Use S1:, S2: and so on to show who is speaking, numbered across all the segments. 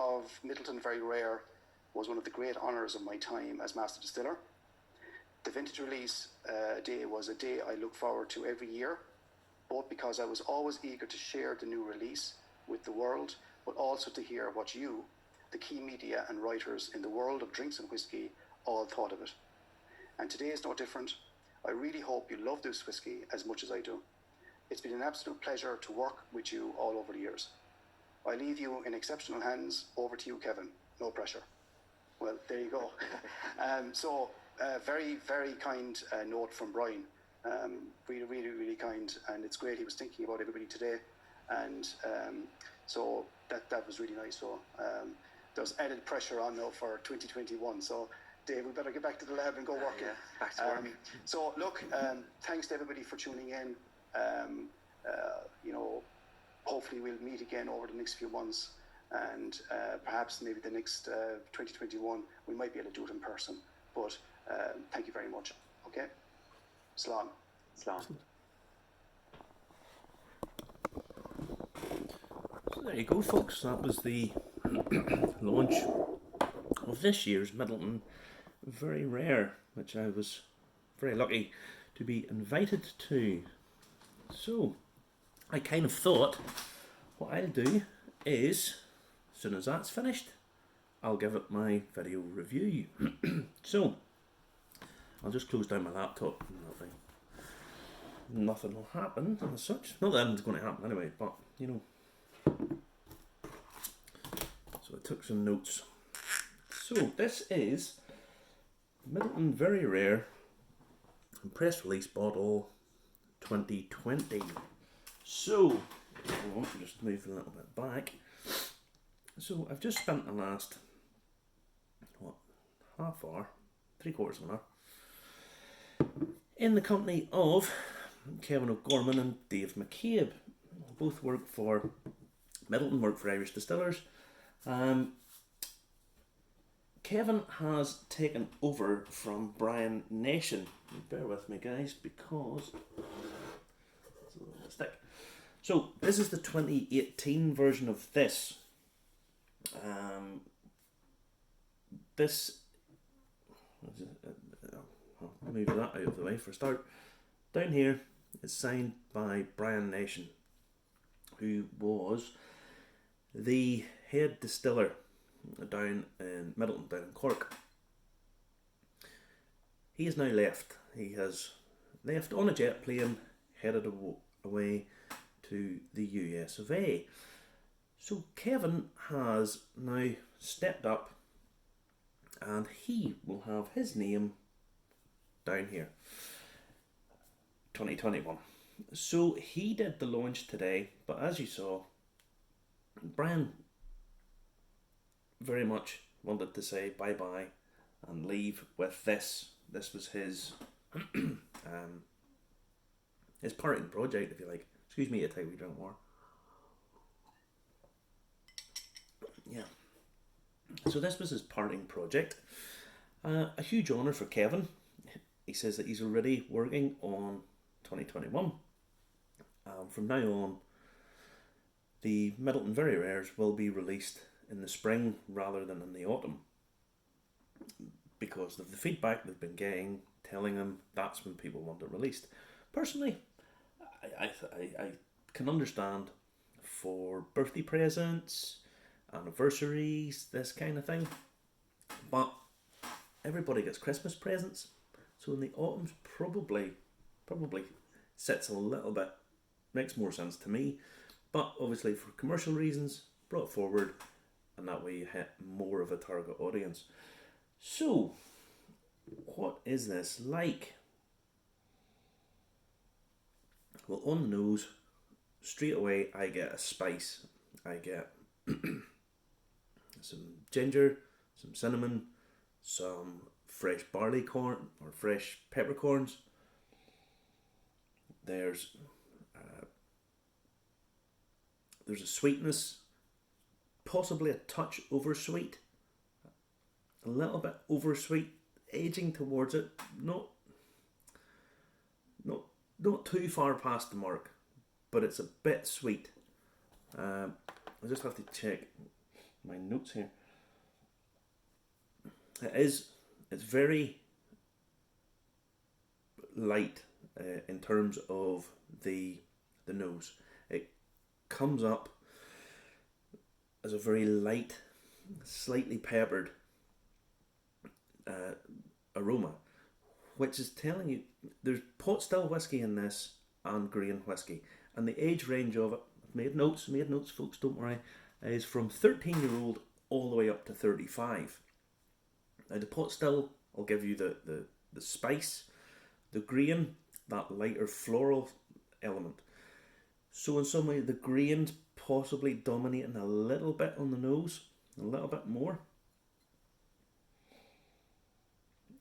S1: of Midleton Very Rare was one of the great honours of my time as Master Distiller. The vintage release day was a day I look forward to every year, both because I was always eager to share the new release with the world, but also to hear what you, the key media and writers in the world of drinks and whiskey, all thought of it. And today is no different. I really hope you love this whiskey as much as I do. It's been an absolute pleasure to work with you all over the years. I leave you in exceptional hands. Over to you, Kevin. No pressure. Well, there you go. Very, very kind note from Brian. Really, really, really kind. And it's great he was thinking about everybody today. And so that was really nice. So there's added pressure on now for 2021. So Dave, we better get back to the lab and go working.
S2: Yeah, back to work.
S1: So look, thanks to everybody for tuning in. Hopefully we'll meet again over the next few months, and perhaps maybe the next 2021 we might be able to do it in person. But thank you very much. Okay, Slán.
S2: Slán.
S3: So there you go, folks. That was the launch of this year's Midleton Very Rare, which I was very lucky to be invited to. So I kind of thought what I'll do is, as soon as that's finished, I'll give it my video review. So I'll just close down my laptop. Nothing will happen as such. Not that anything's going to happen anyway, but you know. So I took some notes. So this is Midleton Very Rare press release bottle 2020. So I'll just move a little bit back. So I've just spent the last half hour, 3/4 of an hour in the company of Kevin O'Gorman and Dave McCabe. Both work for Midleton, work for Irish Distillers. Kevin has taken over from Brian Nation. Bear with me, guys, because it's a little stick. So this is the 2018 version of this. I'll move that out of the way for a start. Down here is signed by Brian Nation, who was the head distiller down in Midleton, down in Cork. He has now left. He has left on a jet plane, headed away to the US of A. So Kevin has now stepped up, and he will have his name down here, 2021. So he did the launch today, but as you saw, Brian very much wanted to say bye-bye and leave with this. This was his his parting project, if you like. Excuse me, a take we drink more. Yeah. So this was his parting project. A huge honour for Kevin. He says that he's already working on 2021. From now on, the Midleton Very Rares will be released in the spring rather than in the autumn, because of the feedback they've been getting, telling them that's when people want it released. Personally, I can understand for birthday presents, anniversaries, this kind of thing, but everybody gets Christmas presents, so in the autumn's probably sits a little bit, makes more sense to me, but obviously for commercial reasons, brought forward, and that way you hit more of a target audience. So what is this like? Well, on the nose, straight away I get a spice. I get some ginger, some cinnamon, some fresh barley corn or fresh peppercorns. There's a sweetness, possibly a touch oversweet, a little bit oversweet, edging towards it, not too far past the mark, but it's a bit sweet. I just have to check my notes here. It's very light in terms of the nose. It comes up as a very light, slightly peppered aroma, which is telling you there's pot still whiskey in this and grain whiskey, and the age range of it, I've made notes folks, don't worry, is from 13-year-old all the way up to 35. Now the pot still will give you the spice, the grain, that lighter floral element. So in some way the grain's possibly dominating a little bit on the nose, a little bit more.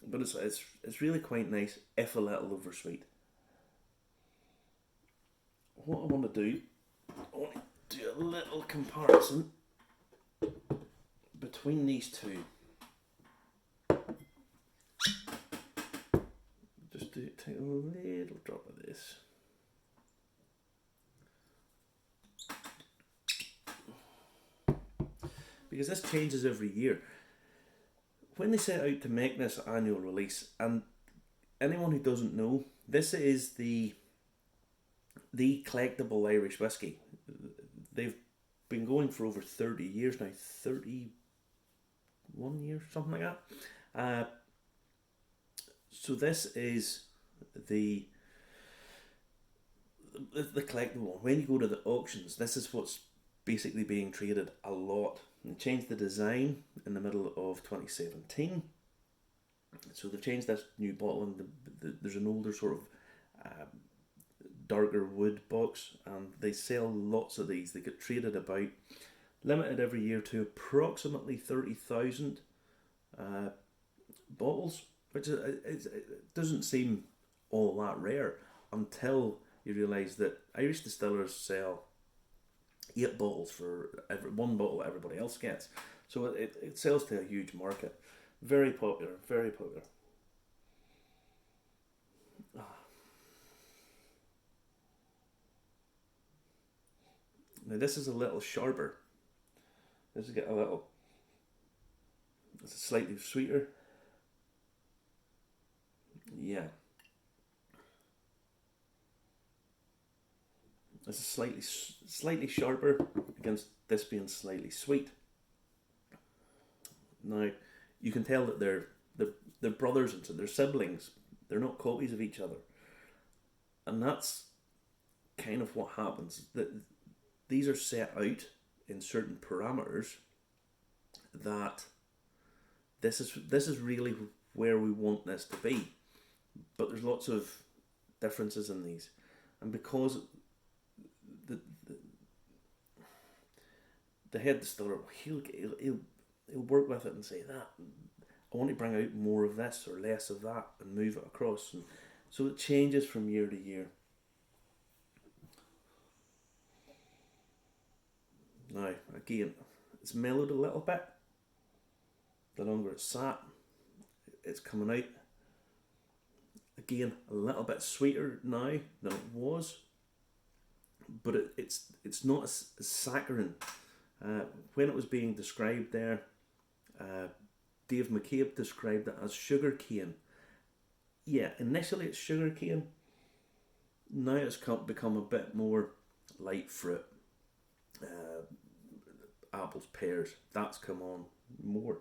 S3: But it's really quite nice, if a little oversweet. What I want to do, I want to do a little comparison between these two. Just take a little drop of this. Because this changes every year. When they set out to make this annual release, and anyone who doesn't know, this is the collectible Irish whiskey. They've been going for over 30 years now, 31 years, something like that. So this is the collectible. When you go to the auctions, this is what's basically being traded a lot. They changed the design in the middle of 2017. So they've changed this new bottle, and there's an older sort of darker wood box, and they sell lots of these. They get traded about, limited every year to approximately 30,000 bottles, which it doesn't seem all that rare until you realise that Irish distillers sell 8 bottles for one bottle everybody else gets. So it sells to a huge market. Very popular, very popular. Now this is a little sharper. This is get a little, it's slightly sweeter. Yeah. This is slightly sharper against this being slightly sweet. Now, you can tell that they're brothers and they're siblings. They're not copies of each other, and that's kind of what happens. That these are set out in certain parameters. That this is really where we want this to be, but there's lots of differences in these, and because the head distiller, he'll work with it and say that I want to bring out more of this or less of that and move it across, and so it changes from year to year. Now again, it's mellowed a little bit. The longer it's sat, it's coming out. Again, a little bit sweeter now than it was, but it's not as saccharine. When it was being described there, Dave McCabe described it as sugar cane. Yeah, initially it's sugar cane. Now it's become a bit more light fruit. Apples, pears, that's come on more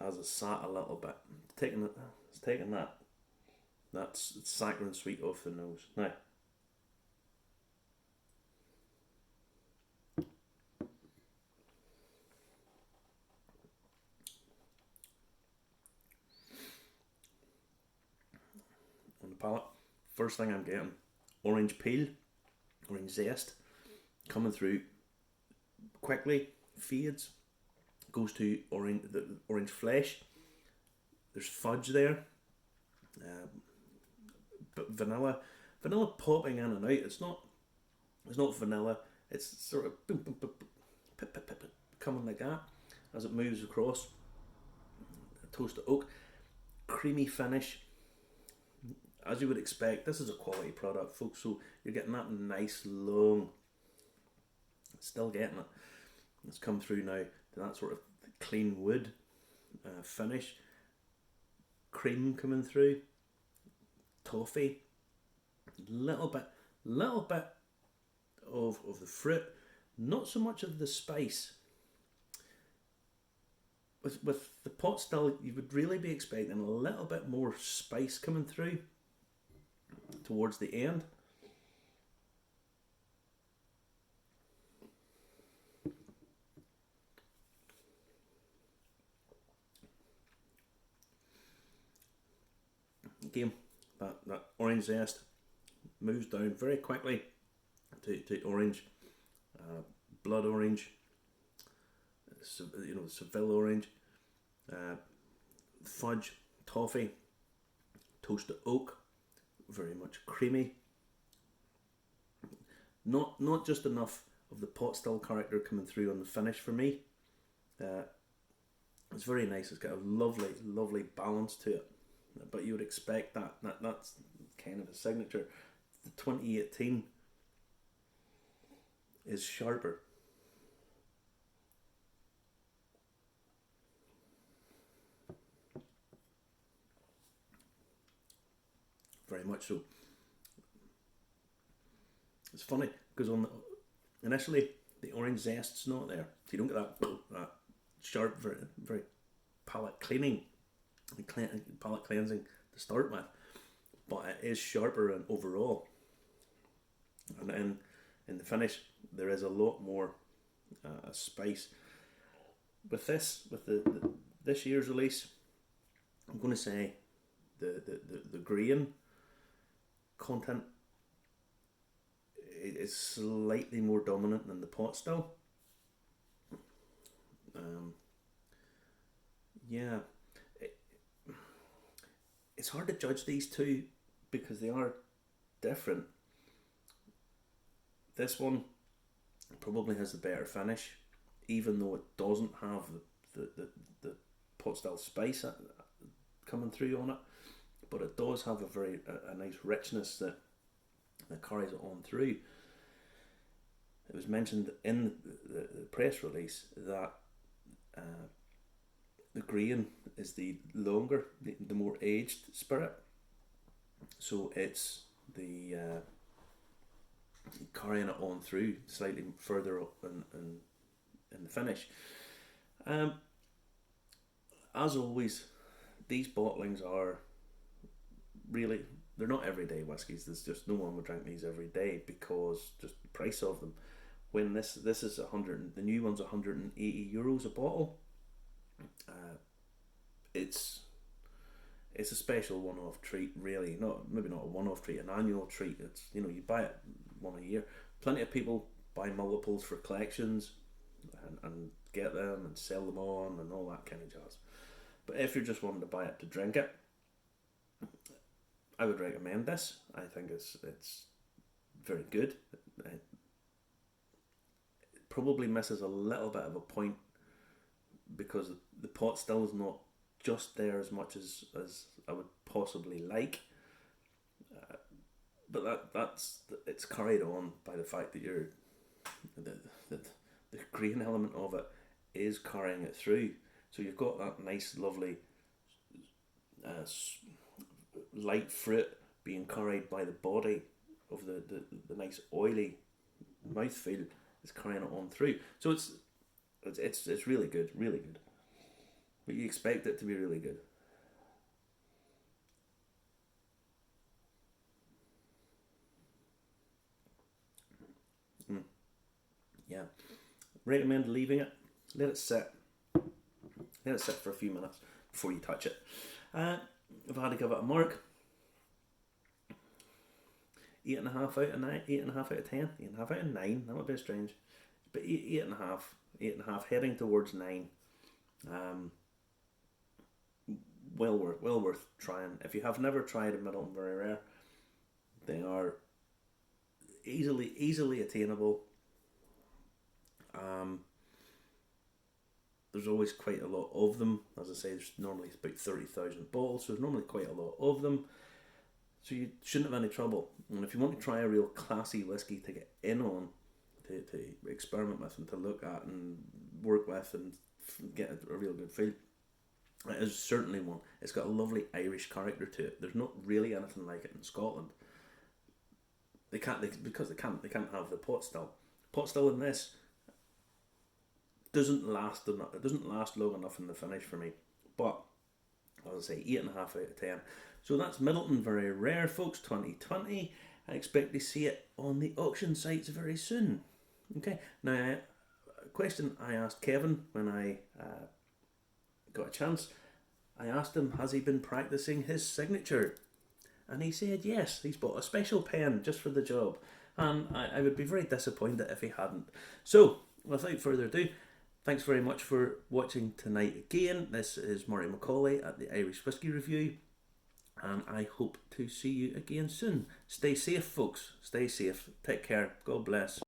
S3: as it sat a little bit. It's taken that saccharine sweet off the nose. Now, on the palate, first thing I'm getting, orange peel, orange zest, coming through quickly, fades, goes to the orange flesh. There's fudge there, but vanilla popping in and out. It's not vanilla. It's sort of boom, boom, boom, pip, pip, pip, pip, coming like that as it moves across. Toasted oak, creamy finish, as you would expect. This is a quality product, folks. So you're getting that nice long. Still getting it. It's come through now to that sort of clean wood finish. Cream coming through. Toffee. Little bit of the fruit. Not so much of the spice. With the pot still, you would really be expecting a little bit more spice coming through towards the end. Again, that orange zest moves down very quickly to orange, blood orange, Seville orange, fudge, toffee, toasted oak, very much creamy. Not just enough of the pot still character coming through on the finish for me. It's very nice. It's got a lovely balance to it. But you would expect that's kind of a signature. The 2018 is sharper. Very much so. It's funny because initially the orange zest's not there, so you don't get that sharp, very palate cleaning, palate cleansing to start with, but it is sharper and overall. And then in the finish, there is a lot more spice. With this year's release, I'm going to say the grain content is slightly more dominant than the pot still. It's hard to judge these two because they are different. This one probably has the better finish, even though it doesn't have the pot still spice coming through on it, but it does have a nice richness that carries it on through. It was mentioned in the press release that the grain is the longer, the more aged spirit, so it's the carrying it on through slightly further up in the finish. As always, these bottlings are really, they're not everyday whiskies. There's just no one would drink these every day because just the price of them. When this is the new one's €180 a bottle. It's a special one-off treat, really. Maybe not a one-off treat, an annual treat. It's, you buy it one a year. Plenty of people buy multiples for collections and get them and sell them on and all that kind of jazz. But if you're just wanting to buy it to drink it, I would recommend this. I think it's very good. It probably misses a little bit of a point because the pot still is not just there as much as I would possibly like. But it's carried on by the fact that the grain element of it is carrying it through. So you've got that nice, lovely light fruit being carried by the body of the nice oily mouthfeel is carrying it on through. So it's really good, really good. But you expect it to be really good. Yeah. Recommend leaving it. Let it sit. Let it sit for a few minutes before you touch it. If I had to give it a mark, 8.5 out of 9, 8.5 out of 10, 8.5 out of 9. That would be strange, but 8.5, heading towards 9. Well worth trying. If you have never tried a Midleton Very Rare, they are easily attainable. There's always quite a lot of them. As I say, there's normally about 30,000 bottles, so there's normally quite a lot of them. So you shouldn't have any trouble. And if you want to try a real classy whiskey to get in on to experiment with and to look at and work with and get a real good feel. It is certainly one. It's got a lovely Irish character to it. There's not really anything like it in Scotland. They can't have the pot still. Pot still in this doesn't last enough. It doesn't last long enough in the finish for me. But as I say, 8.5 out of 10. So that's Midleton Very Rare, folks, 2020. I expect to see it on the auction sites very soon. Okay, now a question I asked Kevin when I got a chance. I asked him, has he been practicing his signature? And he said yes, he's bought a special pen just for the job. And I would be very disappointed if he hadn't. So, without further ado, thanks very much for watching tonight again. This is Marty Macaulay at the Irish Whiskey Review. And I hope to see you again soon. Stay safe, folks. Stay safe. Take care. God bless.